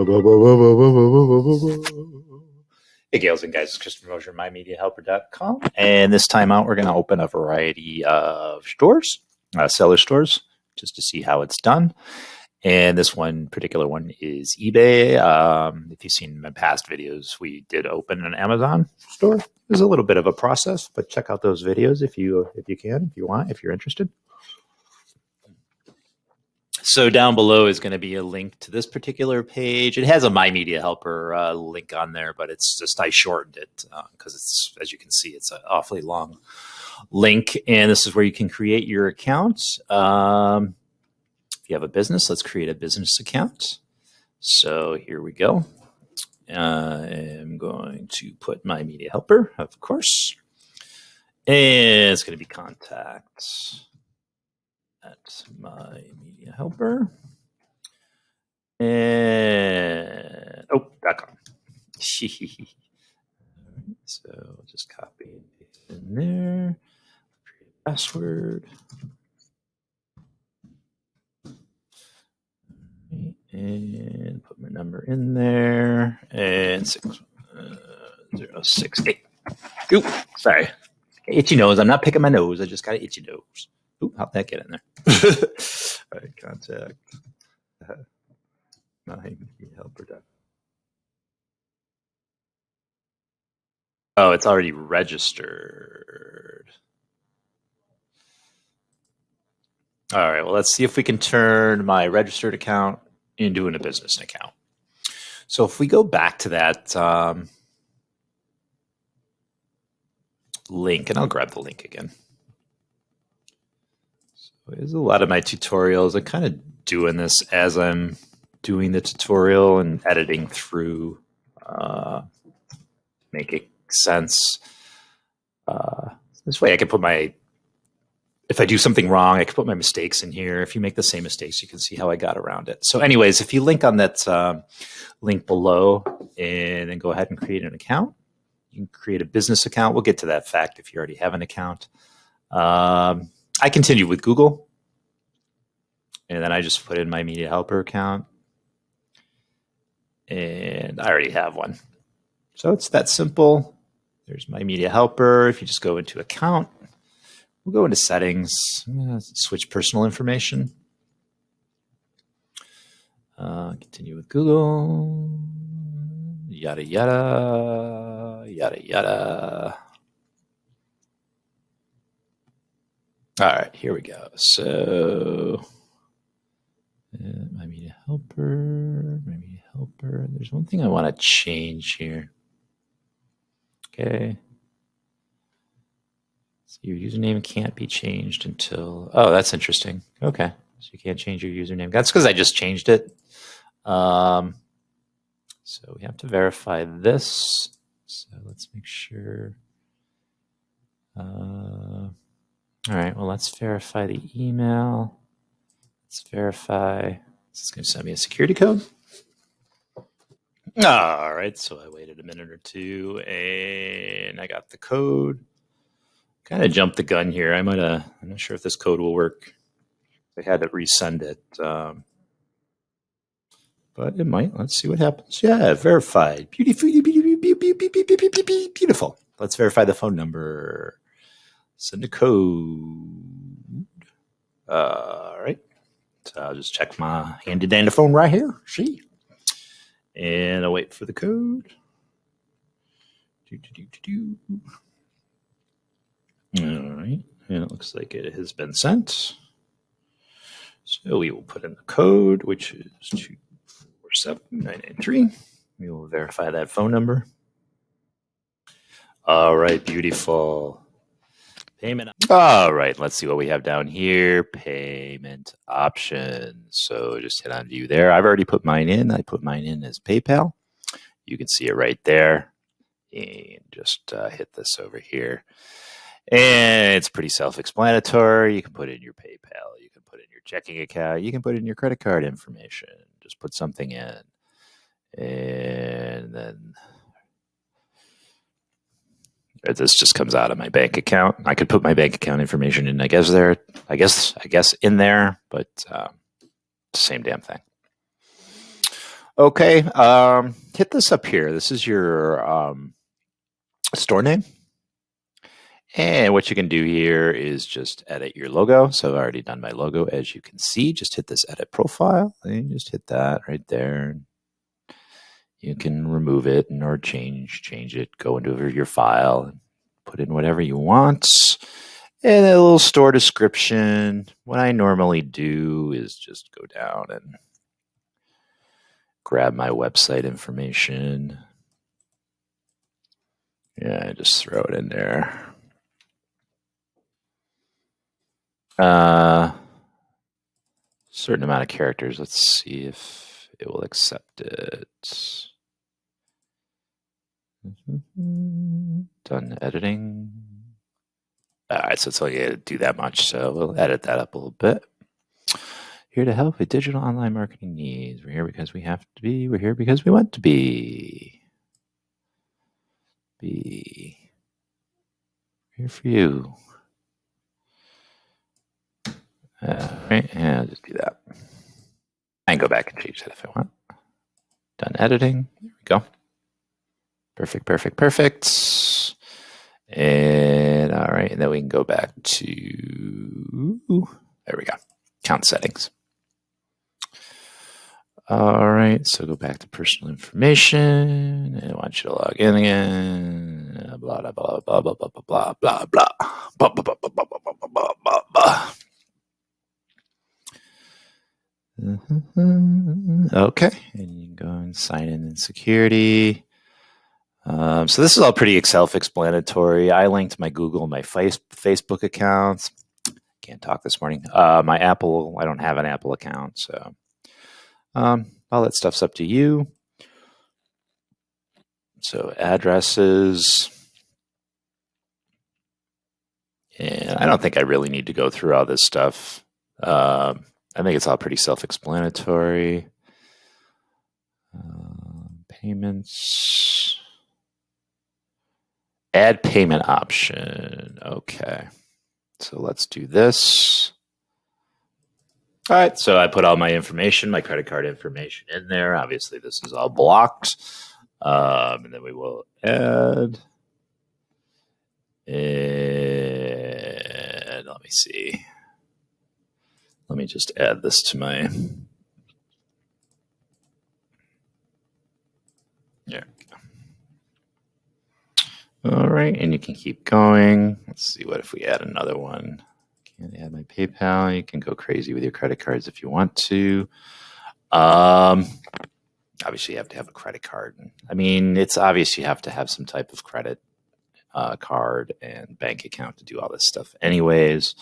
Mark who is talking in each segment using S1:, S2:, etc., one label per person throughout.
S1: Hey, gals and guys, it's Christopher Mosier, MyMediaHelper.com. And this time out, we're going to open a variety of stores, seller stores, just to see how it's done. And this one particular one is eBay. If you've seen my past videos, we did open an Amazon store. It was a little bit of a process, but check out those videos if you can, if you want, if you're interested. So down below is going to be a link to this particular page. It has a My Media Helper link on there, but it's just I shortened it because it's, as you can see, it's an awfully long link. And this is where you can create your account. If you have a business, let's create a business account. So here we go. I'm going to put My Media Helper, of course. And it's going to be contacts at My Media Helper. And .com. So I'll just copy and paste in there. Create a password. And put my number in there. And 068. Oop, sorry. Itchy nose. I'm not picking my nose. I just got an itchy nose. Oop, how'd that get in there? All right, contact MyMediaHelper. Oh, it's already registered. All right, well, let's see if we can turn my registered account into a business account. So if we go back to that link, and I'll grab the link again. There's a lot of my tutorials. I'm kind of doing this as I'm doing the tutorial and editing through, make it sense. This way I can put if I do something wrong, I can put my mistakes in here. If you make the same mistakes, you can see how I got around it. So anyways, if you link on that link below and then go ahead and create an account, you can create a business account. We'll get to that fact if you already have an account. I continue with Google, and then I just put in my Media Helper account, and I already have one. So it's that simple. There's my Media Helper. If you just go into account, we'll go into settings, switch personal information, continue with Google, yada, yada, yada, yada. All right, here we go. So My Media Helper, My Media Helper. There's one thing I want to change here. Okay. So your username can't be changed until, oh, that's interesting. Okay. So you can't change your username. That's because I just changed it. So we have to verify this. So let's make sure. All right, well, let's verify the email. Let's verify. This is going to send me a security code. All right, so I waited a minute or two, and I got the code. Kind of jumped the gun here. I'm not sure if this code will work. I had to resend it, but it might. Let's see what happens. Yeah, verified. Beautiful. Let's verify the phone number. Send a code. All right. So I'll just check my handy dandy phone right here. See? And I'll wait for the code. All right. And it looks like it has been sent. So we will put in the code, which is 247993. We will verify that phone number. All right. Beautiful. Payment. All right, let's see what we have down here. Payment options. So just hit on view there. I've already put mine in. I put mine in as PayPal. You can see it right there. And just hit this over here. And it's pretty self-explanatory. You can put in your PayPal. You can put in your checking account. You can put in your credit card information. Just put something in. And then this just comes out of my bank account. I could put my bank account information in, I guess in there, but same damn thing. Okay, hit this up here. This is your store name. And what you can do here is just edit your logo. So I've already done my logo, as you can see. Just hit this edit profile and just hit that right there. You can remove it or change it, go into your file and put in whatever you want. And a little store description. What I normally do is just go down and grab my website information. Yeah, just throw it in there. Certain amount of characters. Let's see if it will accept it. Done editing. All right, so it's only going to do that much. So we'll edit that up a little bit. Here to help with digital online marketing needs. We're here because we have to be. We're here because we want to be. We're here for you. Right, and I'll just do that. I can go back and change that if I want. Done editing. There we go. Perfect. And all right, and then we can go back to, there we go, account settings. All right, so go back to personal information, and I want you to log in again. Blah blah blah blah blah blah blah blah blah blah blah blah blah blah. Okay, and you can go and sign in security. So this is all pretty self-explanatory. I linked my Google and my Facebook accounts. Can't talk this morning. My Apple, I don't have an Apple account, so all that stuff's up to you. So addresses. And I don't think I really need to go through all this stuff. I think it's all pretty self-explanatory. Payments. Add payment option. Okay. So let's do this. All right. So I put all my information, my credit card information in there. Obviously, this is all blocked. And then we will add. And let me see. Let me just add this to my. There we go. All right, and you can keep going. Let's see, what if we add another one? Can't add my PayPal. You can go crazy with your credit cards if you want to. Obviously, you have to have a credit card. I mean, it's obvious you have to have some type of credit card and bank account to do all this stuff anyways.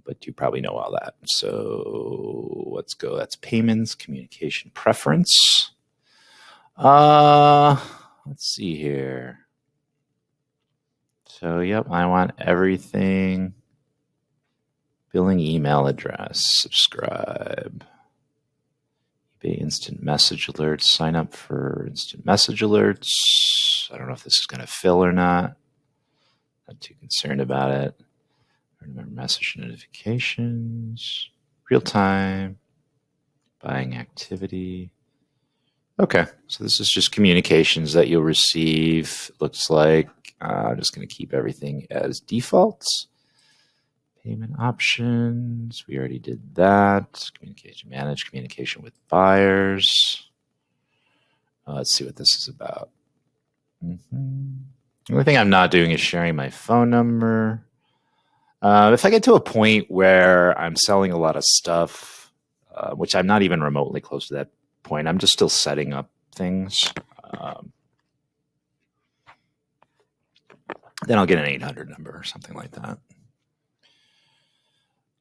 S1: But you probably know all that. So let's go. That's payments, communication preference. Let's see here. So, yep, I want everything. Billing email address, subscribe. eBay instant message alerts, sign up for instant message alerts. I don't know if this is going to fill or not. Not too concerned about it. Remember message notifications, real time, buying activity. Okay, so this is just communications that you'll receive. Looks like I'm just going to keep everything as defaults. Payment options, we already did that. Communication, manage communication with buyers. Let's see what this is about. The only thing I'm not doing is sharing my phone number. If I get to a point where I'm selling a lot of stuff, which I'm not even remotely close to that point, I'm just still setting up things. Then I'll get an 800 number or something like that.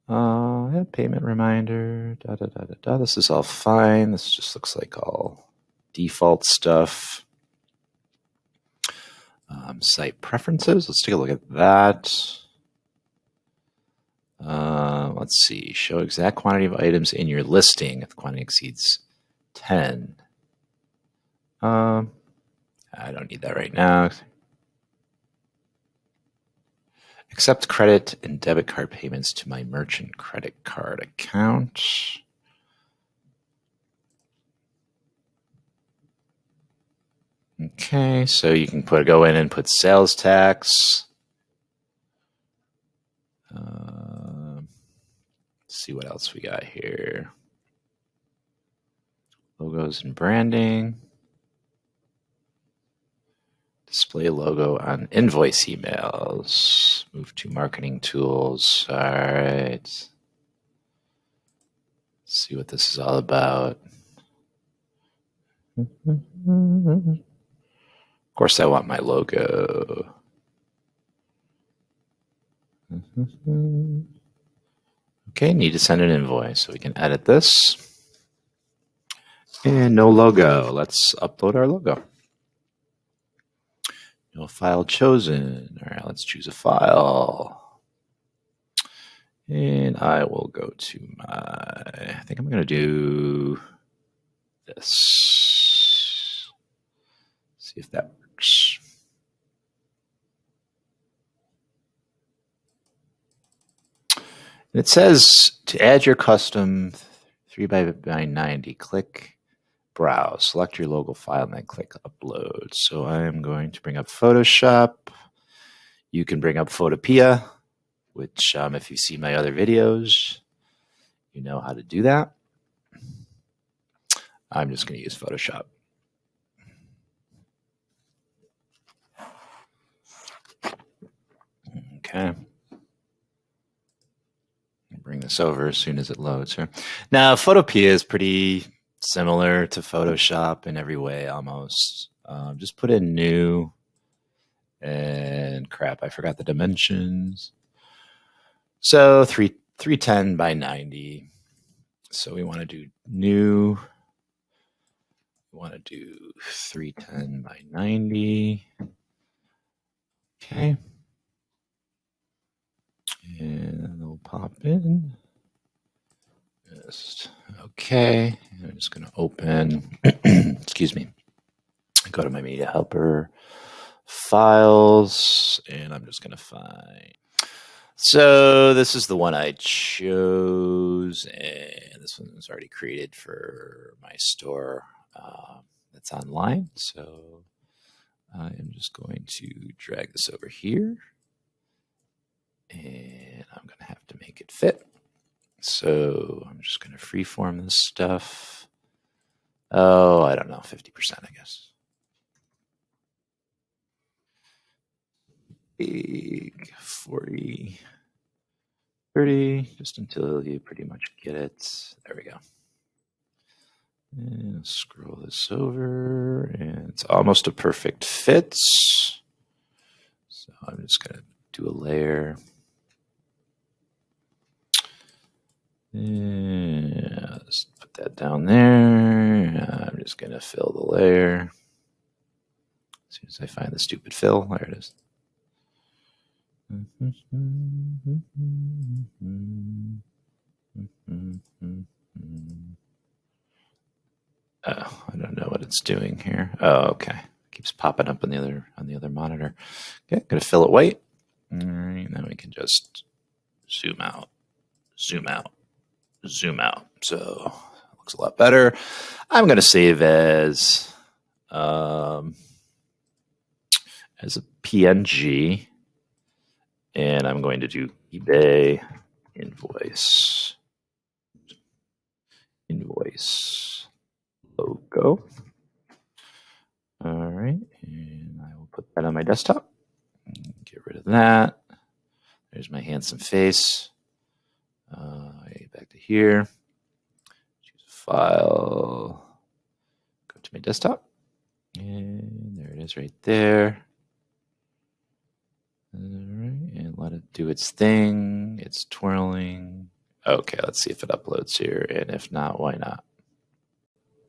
S1: Yeah, payment reminder. This is all fine. This just looks like all default stuff. Site preferences. Let's take a look at that. Let's see. Show exact quantity of items in your listing if the quantity exceeds 10. I don't need that right now. Accept credit and debit card payments to my merchant credit card account. Okay, so you can go in and put sales tax. Let's see what else we got here. Logos and branding. Display logo on invoice emails. Move to marketing tools. All right. Let's see what this is all about. Of course, I want my logo. Okay, need to send an invoice, so we can edit this. And no logo. Let's upload our logo. No file chosen. All right, let's choose a file. And I will go to I think I'm going to do this. See if that works. And it says to add your custom 3x90, click browse, select your logo file, and then click upload. So I am going to bring up Photoshop. You can bring up Photopea, which if you see my other videos, you know how to do that. I'm just going to use Photoshop. Okay. Bring this over as soon as it loads here. Now, Photopea is pretty similar to Photoshop in every way, almost. Just put in new, and crap, I forgot the dimensions. So 310 by 90. So we want to do new. We want to do 310 by 90. Okay. And it'll pop in. Just okay. I'm just going to open, excuse me, go to my media helper files, and I'm just going to find. So this is the one I chose, and this one was already created for my store that's online. So I am just going to drag this over here, and I'm going to have to make it fit. So I'm just going to freeform this stuff. Oh, I don't know, 50%, I guess. Big 40, 30, just until you pretty much get it. There we go. And scroll this over, and it's almost a perfect fit. So I'm just going to do a layer. Yeah, let's put that down there. I'm just going to fill the layer. As soon as I find the stupid fill, there it is. Oh, I don't know what it's doing here. Oh, okay. It keeps popping up on the other monitor. Okay, gonna fill it white. All right, then we can just zoom out, zoom out, zoom out. So it looks a lot better. I'm gonna save as a PNG, and I'm going to do eBay invoice logo. All right, and I will put that on my desktop. Get rid of that. There's my handsome face. Back to here. Choose a file. Go to my desktop. And there it is right there. All right, and let it do its thing. It's twirling. Okay, let's see if it uploads here. And if not, why not?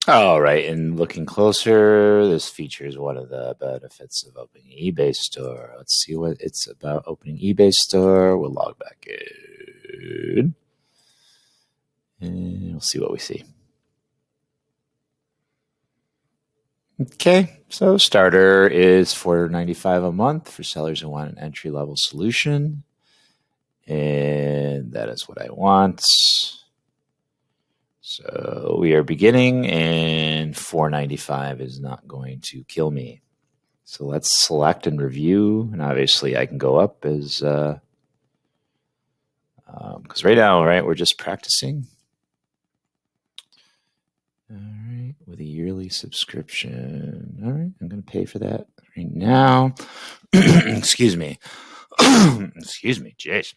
S1: All right, and looking closer, this features one of the benefits of opening an eBay store. Let's see what it's about. Opening eBay store. We'll log back in. And we'll see what we see. Okay, so starter is $4.95 a month for sellers who want an entry-level solution. And that is what I want. So we are beginning, and $4.95 is not going to kill me. So let's select and review, and obviously I can go up as because right now, right, we're just practicing. All right, with a yearly subscription. All right, I'm going to pay for that right now. Excuse me. Excuse me, jeez.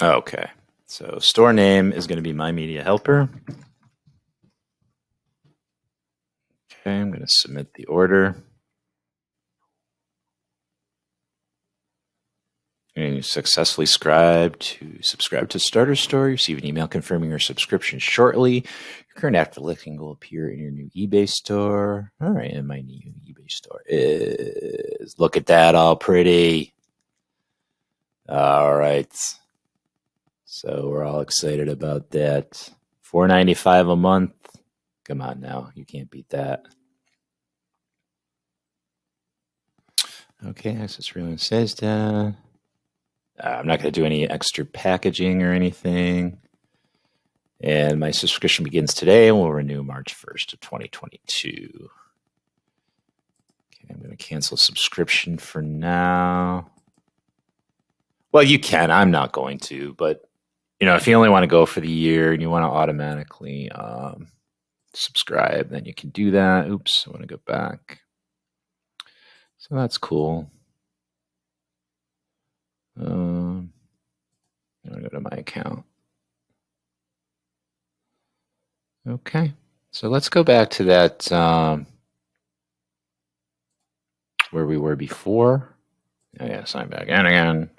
S1: Okay, so store name is going to be My Media Helper. Okay, I'm going to submit the order. And you successfully subscribe to Starter Store. You receive an email confirming your subscription shortly. Your current active listing will appear in your new eBay store. All right, and my new eBay store is, look at that, all pretty. All right. So we're all excited about that. $4.95 a month. Come on now, you can't beat that. Okay, access real says that. I'm not going to do any extra packaging or anything. And my subscription begins today and will renew March 1st of 2022. Okay, I'm going to cancel subscription for now. Well, you can. I'm not going to. But, if you only want to go for the year and you want to automatically subscribe, then you can do that. Oops, I want to go back. So that's cool. I'm going to go to my account. Okay, so let's go back to that where we were before. Oh, yes, I'm back in again.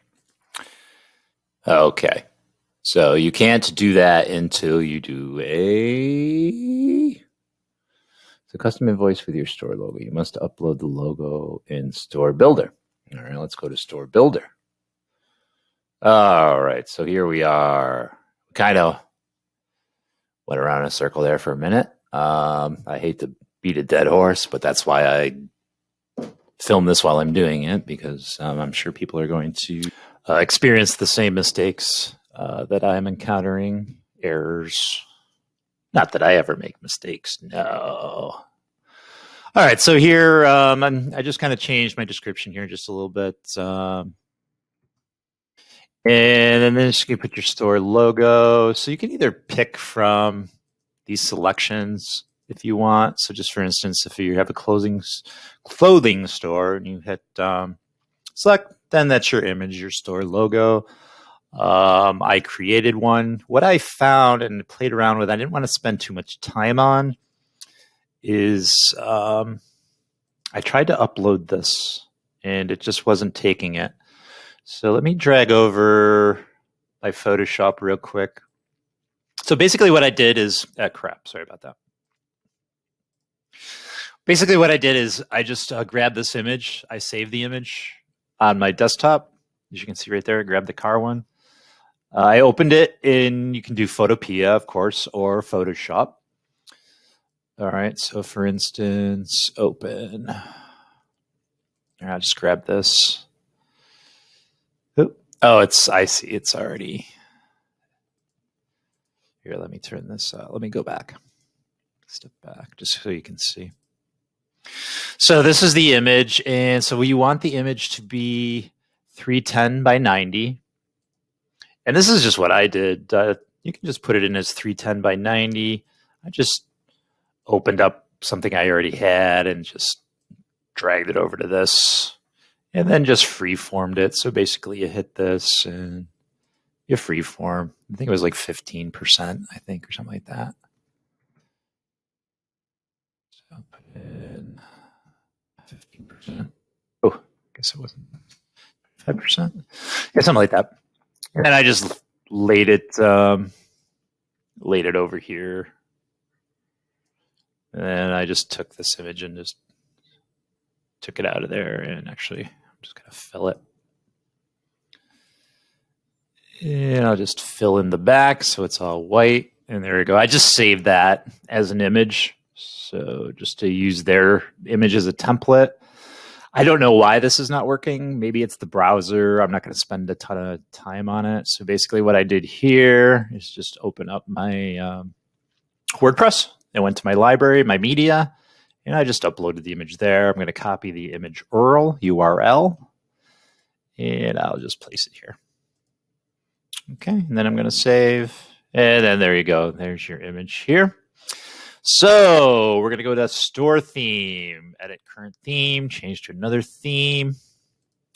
S1: Okay, so you can't do that until you do a custom invoice with your store logo. You must upload the logo in Store Builder. All right, let's go to Store Builder. All right, so here we are. Kind of went around in a circle there for a minute. I hate to beat a dead horse, but that's why I film this while I'm doing it, because I'm sure people are going to experience the same mistakes that I'm encountering, errors. Not that I ever make mistakes, no. All right, so here I just kind of changed my description here just a little bit. And then just you put your store logo. So you can either pick from these selections if you want. So just for instance, if you have a clothing store and you hit select, then that's your image, your store logo. I created one. What I found and played around with, I didn't want to spend too much time on, is I tried to upload this and it just wasn't taking it. So let me drag over my Photoshop real quick. So basically what I did is, sorry about that. Basically what I did is I just grabbed this image. I saved the image on my desktop. As you can see right there, I grabbed the car one. I opened it in, you can do Photopea, of course, or Photoshop. All right, so for instance, open. I'll just grab this. Oh, I see, it's already. Here, let me turn this, let me go back. Step back, just so you can see. So this is the image, and so you want the image to be 310 by 90. And this is just what I did. You can just put it in as 310 by 90. I just opened up something I already had and just dragged it over to this. And then just freeformed it. So basically you hit this and you freeform. I think it was like 15%, I think, or something like that. So I'll put in 15%. Oh, I guess it wasn't 5%. Yeah, something like that. And then I just laid it over here. And then I just took this image and just took it out of there. And actually, I'm just going to fill it. And I'll just fill in the back so it's all white. And there we go. I just saved that as an image. So just to use their image as a template. I don't know why this is not working. Maybe it's the browser. I'm not going to spend a ton of time on it. So basically what I did here is just open up my WordPress. I went to my library, my media, and I just uploaded the image there. I'm going to copy the image URL, and I'll just place it here. Okay, and then I'm going to save, and then there you go. There's your image here. So we're going to go to store theme, edit current theme, change to another theme.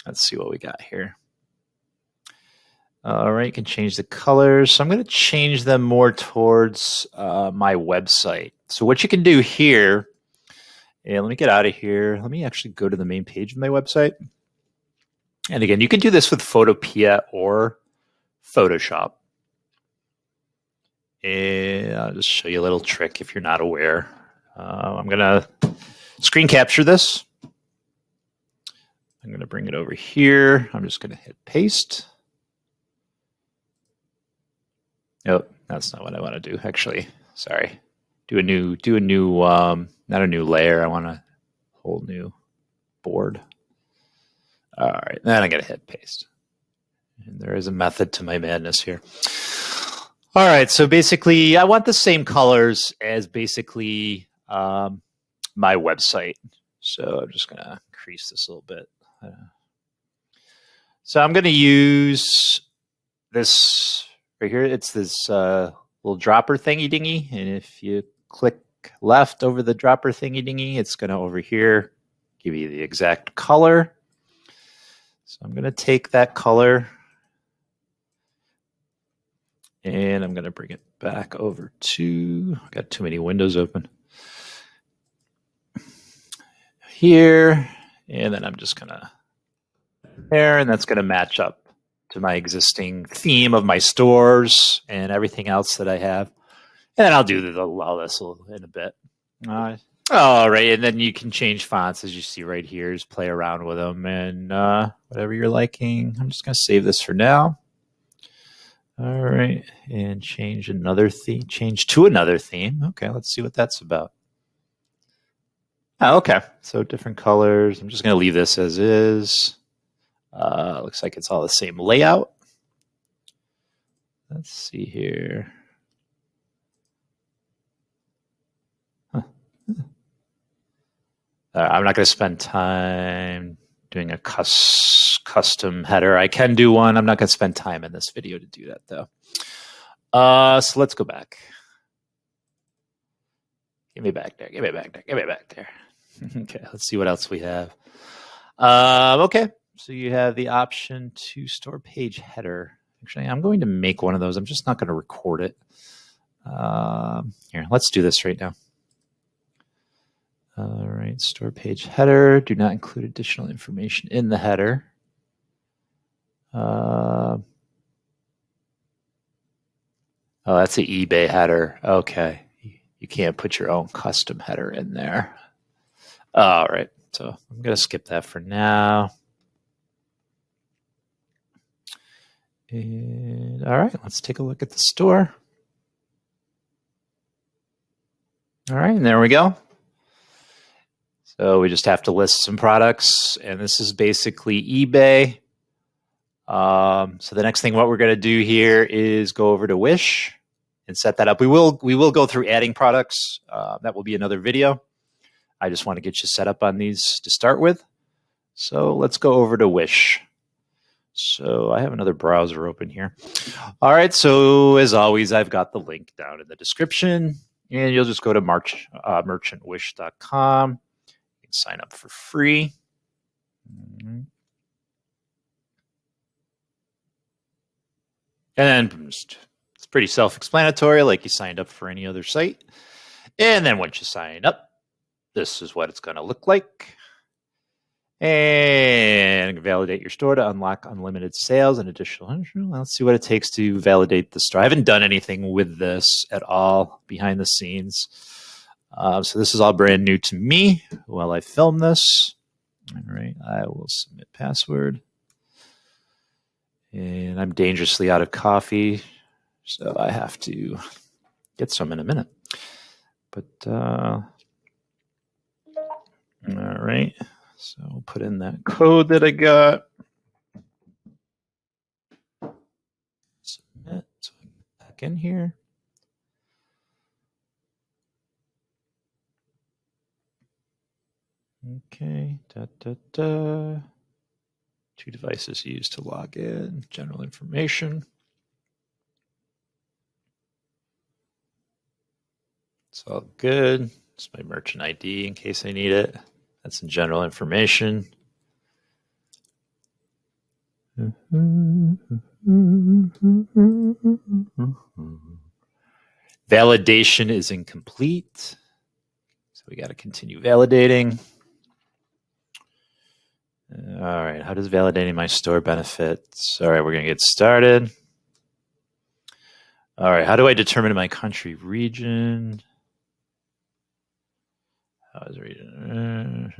S1: Let's see what we got here. All right, you can change the colors. So I'm going to change them more towards my website. So what you can do here, and let me get out of here. Let me actually go to the main page of my website. And again, you can do this with Photopea or Photoshop. And I'll just show you a little trick if you're not aware. I'm going to screen capture this. I'm going to bring it over here. I'm just going to hit paste. Oh, that's not what I want to do. Actually, sorry. Do a new, not a new layer. I want a whole new board. All right, then I got to hit paste. And there is a method to my madness here. All right, so basically, I want the same colors as basically my website. So I'm just going to increase this a little bit. So I'm going to use this right here. It's this little dropper thingy dingy. And if you click left over the dropper thingy dingy, it's going to over here give you the exact color. So I'm going to take that color and I'm going to bring it back over to, I've got too many windows open here. And then I'm just going to there, and that's going to match up to my existing theme of my stores and everything else that I have. And then I'll do all this in a bit. All right, and then you can change fonts as you see right here. Just play around with them and whatever you're liking. I'm just going to save this for now. All right, and change another theme. Change to another theme. Okay, let's see what that's about. Oh, okay, so different colors. I'm just going to leave this as is. Looks like it's all the same layout. Let's see here. Huh. I'm not going to spend time doing a custom header. I can do one. I'm not going to spend time in this video to do that, though. So let's go back. Give me back there. Give me back there. Give me back there. Okay, let's see what else we have. Okay, so you have the option to store page header. Actually, I'm going to make one of those. I'm just not going to record it. Here, let's do this right now. All right, store page header. Do not include additional information in the header. Oh, that's an eBay header. Okay, you can't put your own custom header in there. All right, so I'm going to skip that for now. And all right, let's take a look at the store. All right, and there we go. So we just have to list some products, and this is basically eBay. So the next thing what we're going to do here is go over to Wish and set that up. We will go through adding products. That will be another video. I just want to get you set up on these to start with. So let's go over to Wish. So I have another browser open here. All right, so as always, I've got the link down in the description, and you'll just go to merchantwish.com. You can sign up for free. And then it's pretty self-explanatory, like you signed up for any other site. And then once you sign up, this is what it's going to look like. And validate your store to unlock unlimited sales and additional. Let's see what it takes to validate the store. I haven't done anything with this at all behind the scenes. So this is all brand new to me while I film this. All right, I will submit password. And I'm dangerously out of coffee, so I have to get some in a minute. But all right, So we'll put in that code that I got. Submit. So back in here. Okay. 2 devices used to log in. General information. It's all good. It's my merchant ID in case I need it. That's some general information. Validation is incomplete. So we got to continue validating. All right. How does validating my store benefits? All right. We're going to get started. All right. How do I determine my country region? How is region?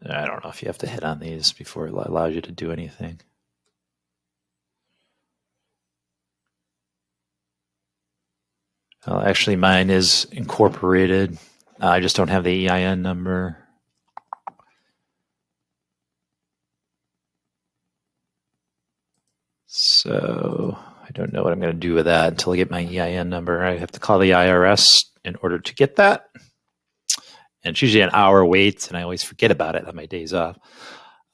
S1: I don't know if you have to hit on these before it allows you to do anything. Well, actually, mine is incorporated. I just don't have the EIN number. So I don't know what I'm going to do with that until I get my EIN number. I have to call the IRS in order to get that. And it's usually an hour wait, and I always forget about it on my days off.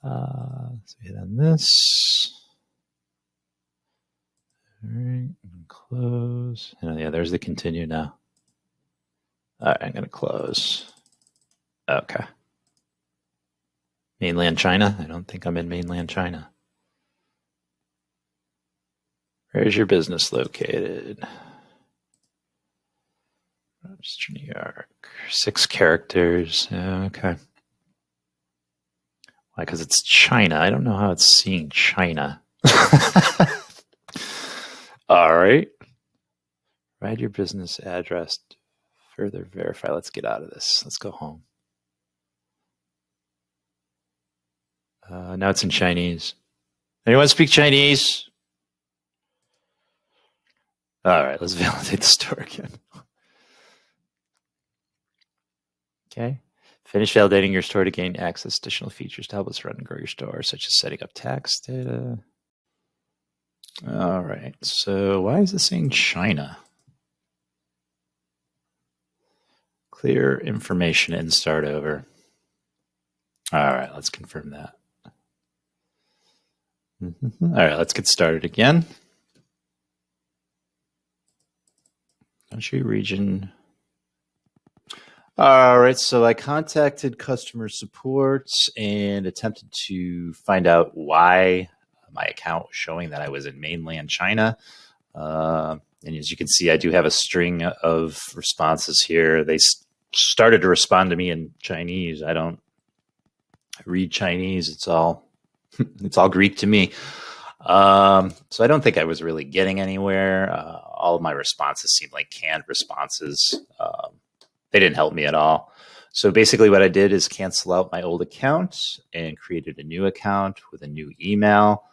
S1: So hit on this. All right, close. And yeah, there's the continue now. All right, I'm going to close. Okay. Mainland China? I don't think I'm in mainland China. Where's your business located? Rochester, New York. 6 characters. Okay. Why? Because it's China. I don't know how it's seeing China. All right. Write your business address. Further verify. Let's get out of this. Let's go home. Now it's in Chinese. Anyone speak Chinese? All right, let's validate the store again. Okay. Finish validating your store to gain access to additional features to help us run and grow your store, such as setting up tax data. All right. So why is this saying China? Clear information and start over. All right, let's confirm that. All right, let's get started again. Country, region. All right, so I contacted customer support and attempted to find out why my account was showing that I was in mainland China. And as you can see, I do have a string of responses here. They started to respond to me in Chinese. I don't read Chinese. It's all Greek to me. So I don't think I was really getting anywhere. All of my responses seemed like canned responses. They didn't help me at all. So basically what I did is cancel out my old account and created a new account with a new email.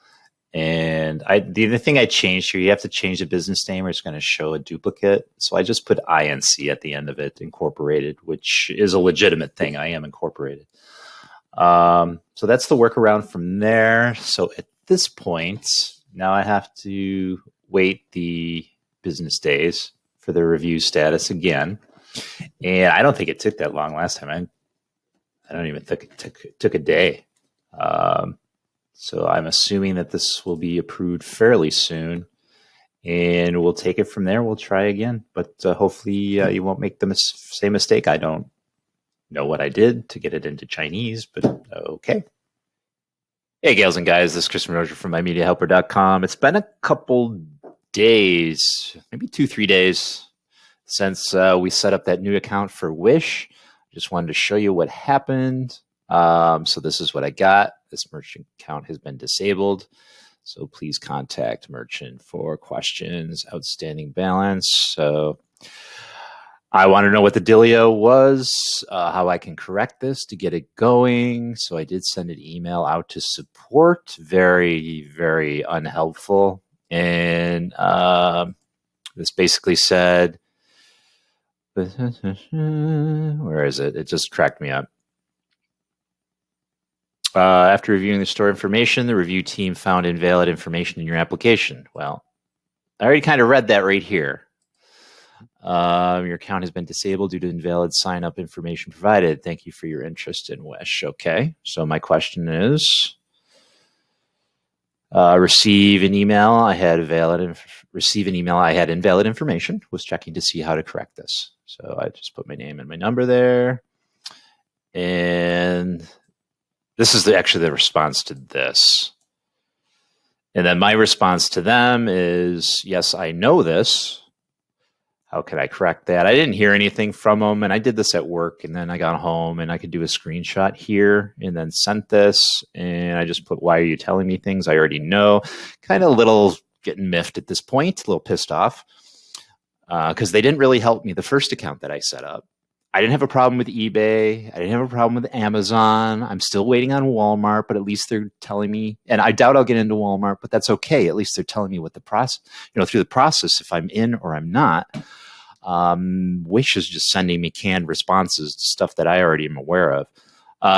S1: And the other thing I changed here, you have to change the business name or it's going to show a duplicate. So I just put INC at the end of it, incorporated, which is a legitimate thing. I am incorporated. So that's the workaround from there. So at this point, now I have to wait the business days for the review status again. And I don't think it took that long last time. I don't even think it took a day. So I'm assuming that this will be approved fairly soon. And we'll take it from there. We'll try again. But hopefully you won't make the same mistake. I don't know what I did to get it into Chinese, but okay. Hey, gals and guys, this is Chris Minoja from MyMediaHelper.com. It's been a couple days, maybe 2-3 days since we set up that new account for Wish. Just wanted to show you what happened. So this is what I got. This merchant account has been disabled. So please contact merchant for questions, outstanding balance. So I want to know what the dealio was, how I can correct this to get it going. So I did send an email out to support. Very, very unhelpful. And this basically said, Where is it? It just cracked me up. After reviewing the store information, the review team found invalid information in your application. Well, I already kind of read that right here. Your account has been disabled due to invalid sign-up information provided. Thank you for your interest in Wish. Okay, so my question is, receive an email. I had invalid information. Was checking to see how to correct this. So I just put my name and my number there, and this is actually the response to this. And then my response to them is, yes, I know this. How can I correct that? I didn't hear anything from them, and I did this at work, and then I got home, and I could do a screenshot here and then sent this, and I just put, why are you telling me things I already know? Kind of a little getting miffed at this point, a little pissed off, because they didn't really help me the first account that I set up. I didn't have a problem with eBay. I didn't have a problem with Amazon. I'm still waiting on Walmart, but at least they're telling me, and I doubt I'll get into Walmart, but that's okay. At least they're telling me what the process, through the process, if I'm in or I'm not. Wish is just sending me canned responses to stuff that I already am aware of.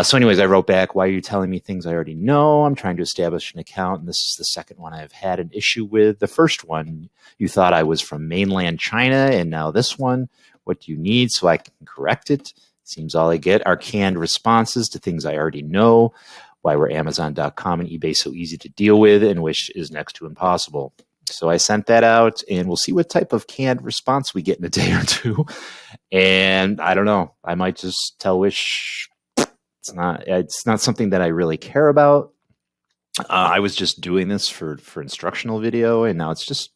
S1: So anyways, I wrote back, why are you telling me things I already know? I'm trying to establish an account, and this is the second one I've had an issue with. The first one, you thought I was from mainland China, and now this one, what do you need so I can correct it? Seems all I get are canned responses to things I already know. Why were Amazon.com and eBay so easy to deal with, and Wish is next to impossible? So I sent that out, and we'll see what type of canned response we get in a day or two. And I don't know. I might just tell Wish it's not something that I really care about. I was just doing this for instructional video, and now it's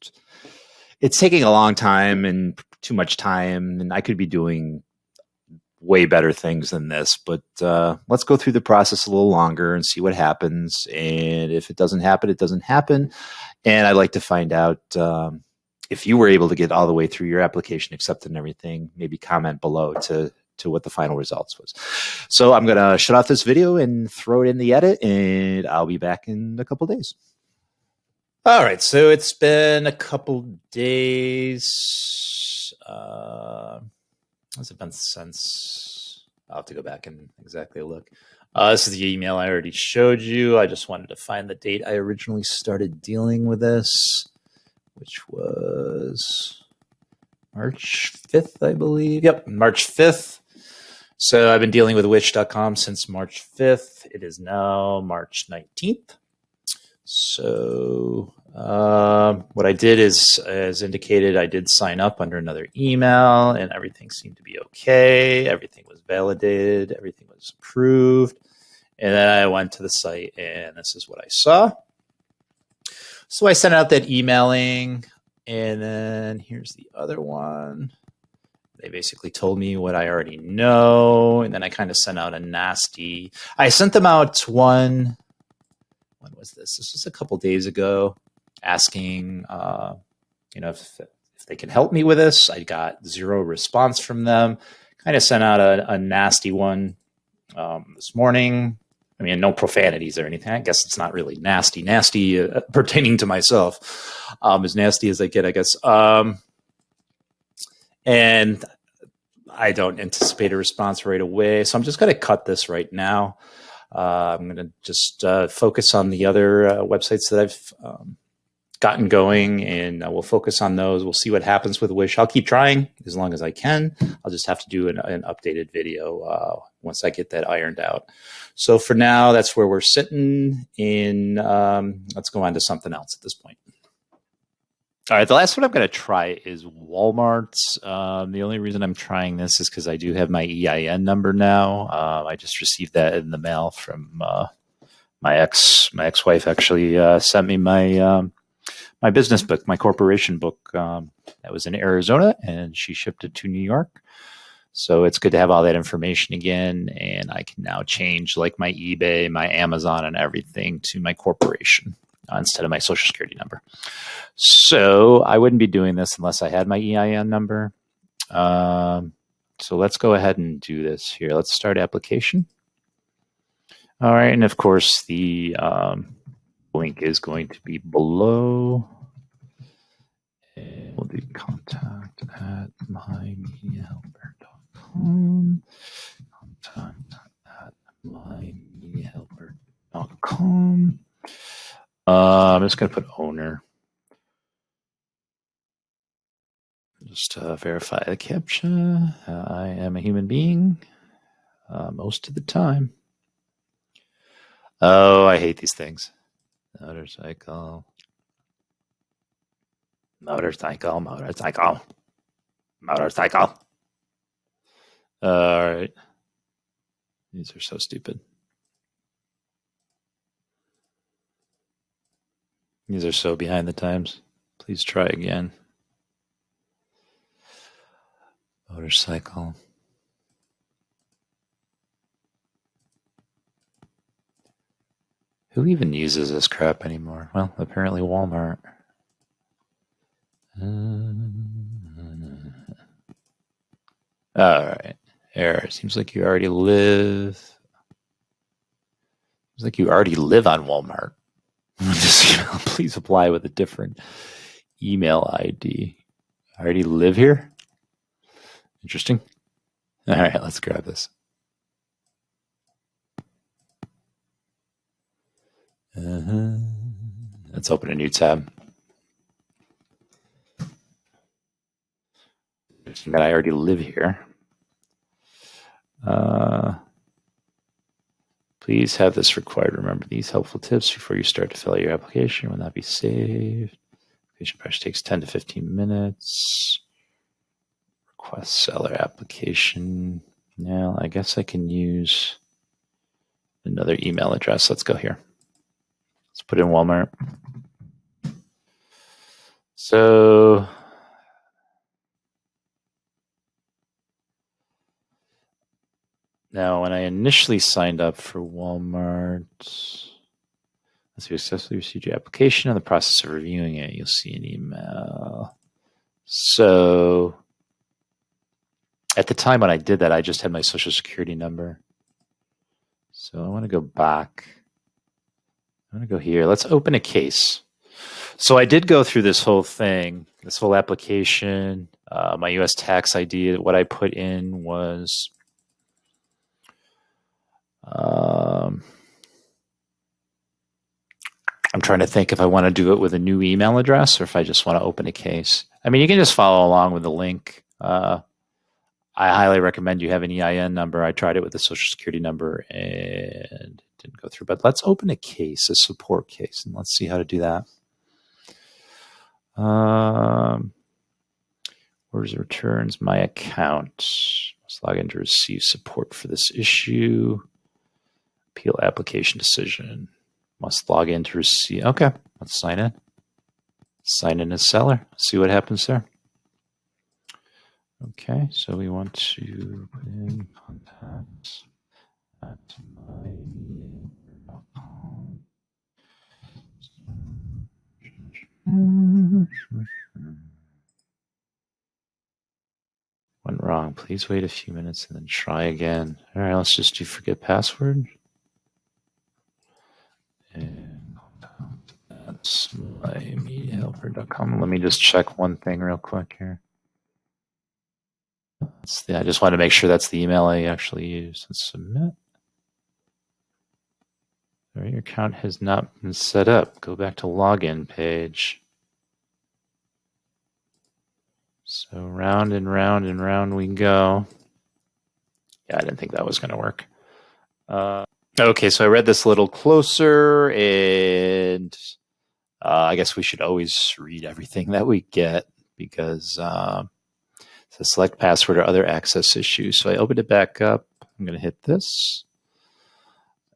S1: taking a long time and too much time, and I could be doing way better things than this. But let's go through the process a little longer and see what happens. And if it doesn't happen, it doesn't happen. And I'd like to find out if you were able to get all the way through your application accepted and everything. Maybe comment below to what the final results was. So I'm going to shut off this video and throw it in the edit, and I'll be back in a couple days. All right, so it's been a couple days. Has it been since? I'll have to go back and exactly look. This is the email I already showed you. I just wanted to find the date I originally started dealing with this, which was March 5th, I believe. Yep, March 5th. So I've been dealing with Wish.com since March 5th. It is now March 19th. So what I did is, as indicated, I did sign up under another email, and everything seemed to be okay. Everything was validated. Everything was approved. And then I went to the site, and this is what I saw. So I sent out that emailing, and then here's the other one. They basically told me what I already know, and then I kind of sent out a nasty. I sent them out one. When was this? This was a couple days ago, asking, if they can help me with this. I got zero response from them. Kind of sent out a nasty one this morning. I mean, no profanities or anything. I guess it's not really nasty pertaining to myself. As nasty as I get, I guess. And I don't anticipate a response right away. So I'm just going to cut this right now. I'm going to just focus on the other websites that I've gotten going, and we'll focus on those. We'll see what happens with Wish. I'll keep trying as long as I can. I'll just have to do an updated video once I get that ironed out. So for now, that's where we're sitting, and let's go on to something else at this point. All right, the last one I'm going to try is Walmart's. The only reason I'm trying this is because I do have my EIN number now. I just received that in the mail from my ex-wife. Actually sent me my my business book, my corporation book. That was in Arizona, and she shipped it to New York. So it's good to have all that information again, and I can now change like my eBay, my Amazon, and everything to my corporation instead of my social security number. So I wouldn't be doing this unless I had my EIN number. So let's go ahead and do this here. Let's start application. All right, and of course the link is going to be below. And We'll do contact at mymediahelper.com. Contact at mymediahelper.com. I'm just going to put owner. Just to verify the CAPTCHA. I am a human being most of the time. Oh, I hate these things. Motorcycle. All right. These are so stupid. These are so behind the times. Please try again. Motorcycle. Who even uses this crap anymore? Well, apparently Walmart. All right. Error. Seems like you already live. Seems like you already live on Walmart. Please apply with a different email ID. I already live here? Interesting. All right, let's grab this. Let's open a new tab. That I already live here. Please have this required. Remember these helpful tips before you start to fill out your application. Will not be saved. Application process takes 10 to 15 minutes. Request seller application. Now, I guess I can use another email address. Let's go here. Let's put in Walmart. So now when I initially signed up for Walmart, once you successfully received your application, in the process of reviewing it, you'll see an email. So at the time when I did that, I just had my social security number. So I want to go back. I'm going to go here. Let's open a case. So I did go through this whole thing, this whole application, my U.S. tax ID. What I put in was I'm trying to think if I want to do it with a new email address or if I just want to open a case. I mean, you can just follow along with the link. I highly recommend you have an EIN number. I tried it with a social security number and it didn't go through. But let's open a case, a support case, and let's see how to do that. Orders returns, my account. Must log in to receive support for this issue. Appeal application decision. Must log in to receive. Okay, let's sign in. Sign in as seller. See what happens there. Okay, so we want to put in contacts at my.com. Went wrong. Please wait a few minutes and then try again. All right, let's just do forget password. And that's mymediahelper.com. Let me just check one thing real quick here. I just want to make sure that's the email I actually used. Let's submit. All right, your account has not been set up. Go back to login page. So round and round and round we go. Yeah, I didn't think that was going to work. Okay, so I read this a little closer, and I guess we should always read everything that we get because it says select password or other access issues. So I opened it back up. I'm going to hit this.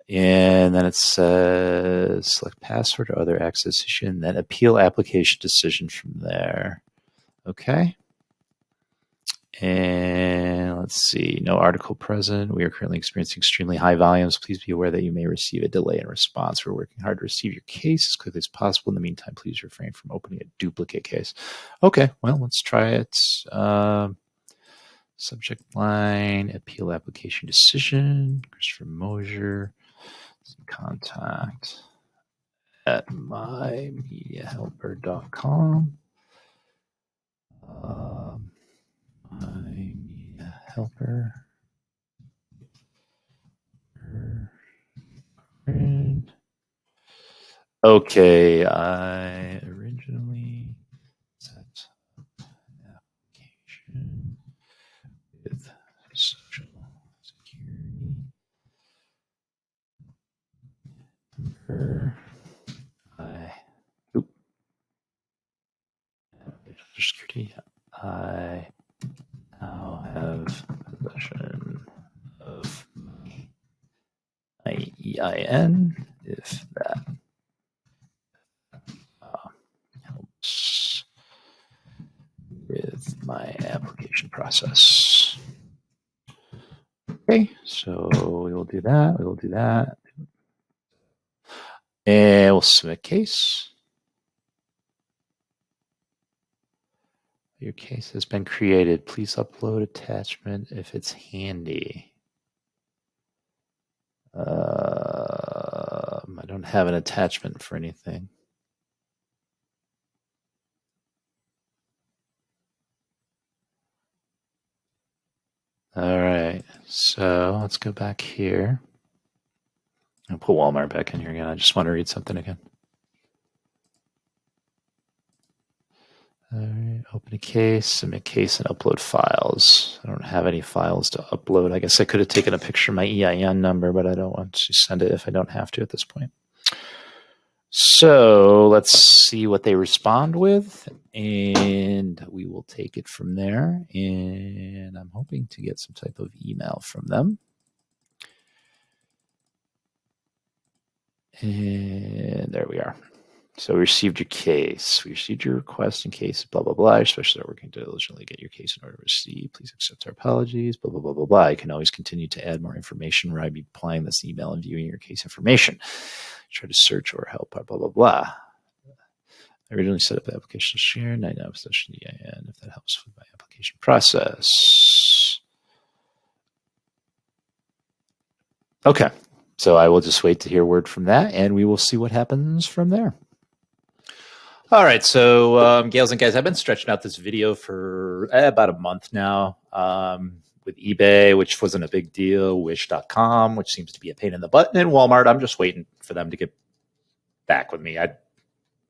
S1: And then it says select password or other access issue, and then appeal application decision from there. Okay. And let's see, no article present. We are currently experiencing extremely high volumes. Please be aware that you may receive a delay in response. We're working hard to receive your case as quickly as possible. In the meantime, please refrain from opening a duplicate case. Okay, well, let's try it. Subject line, appeal application decision, Christopher Mosier, contact at mymediahelper.com. My media helper. Okay, I originally set application with social security number. Security. I now have possession of my EIN if that helps with my application process. Okay, so we will do that. We will do that. And we'll submit case. Your case has been created. Please upload attachment if it's handy. I don't have an attachment for anything. All right, so let's go back here. I'll put Walmart back in here again. I just want to read something again. All right, open a case, submit case, and upload files. I don't have any files to upload. I guess I could have taken a picture of my EIN number, but I don't want to send it if I don't have to at this point. So let's see what they respond with, and we will take it from there. And I'm hoping to get some type of email from them. And there we are. So we received your case. We received your request in case, blah, blah, blah. Especially working diligently get your case in order to receive. Please accept our apologies, blah, blah, blah, blah, blah. You can always continue to add more information where I'd be applying this email and viewing your case information. Try to search or help, blah, blah, blah. I originally set up the application to share, 99 possession EIN, if that helps with my application process. Okay, so I will just wait to hear word from that, and we will see what happens from there. All right, so gals and guys, I've been stretching out this video for about a month now with eBay, which wasn't a big deal, Wish.com, which seems to be a pain in the butt, and Walmart. I'm just waiting for them to get back with me. I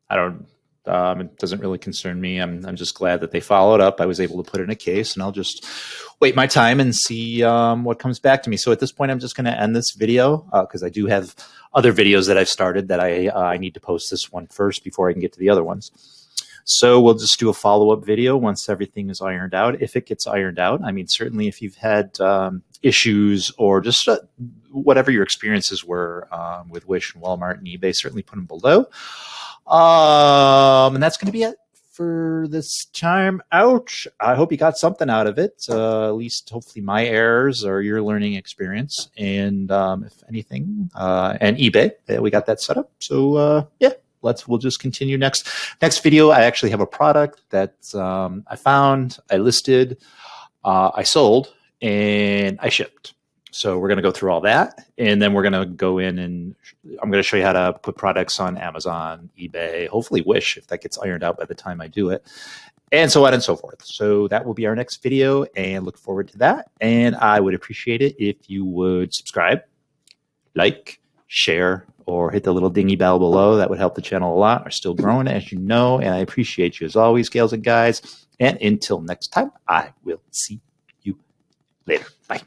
S1: don't. It doesn't really concern me. I'm just glad that they followed up. I was able to put in a case, and I'll just wait my time and see what comes back to me. So at this point, I'm just going to end this video because I do have other videos that I've started that I need to post this one first before I can get to the other ones. So we'll just do a follow-up video once everything is ironed out, if it gets ironed out. I mean, certainly if you've had issues or just whatever your experiences were with Wish and Walmart and eBay, certainly put them below. And that's going to be it for this time out. I hope you got something out of it, at least hopefully my errors or your learning experience. And if anything, and eBay, we got that set up. So yeah, we'll just continue next video. I actually have a product that I found, I listed, I sold, and I shipped. So we're going to go through all that, and then we're going to go in and I'm going to show you how to put products on Amazon, eBay, hopefully Wish, if that gets ironed out by the time I do it, and so on and so forth. So that will be our next video, and look forward to that. And I would appreciate it if you would subscribe, like, share, or hit the little dingy bell below. That would help the channel a lot. We're still growing, as you know, and I appreciate you as always, gals and guys. And until next time, I will see you later. Bye.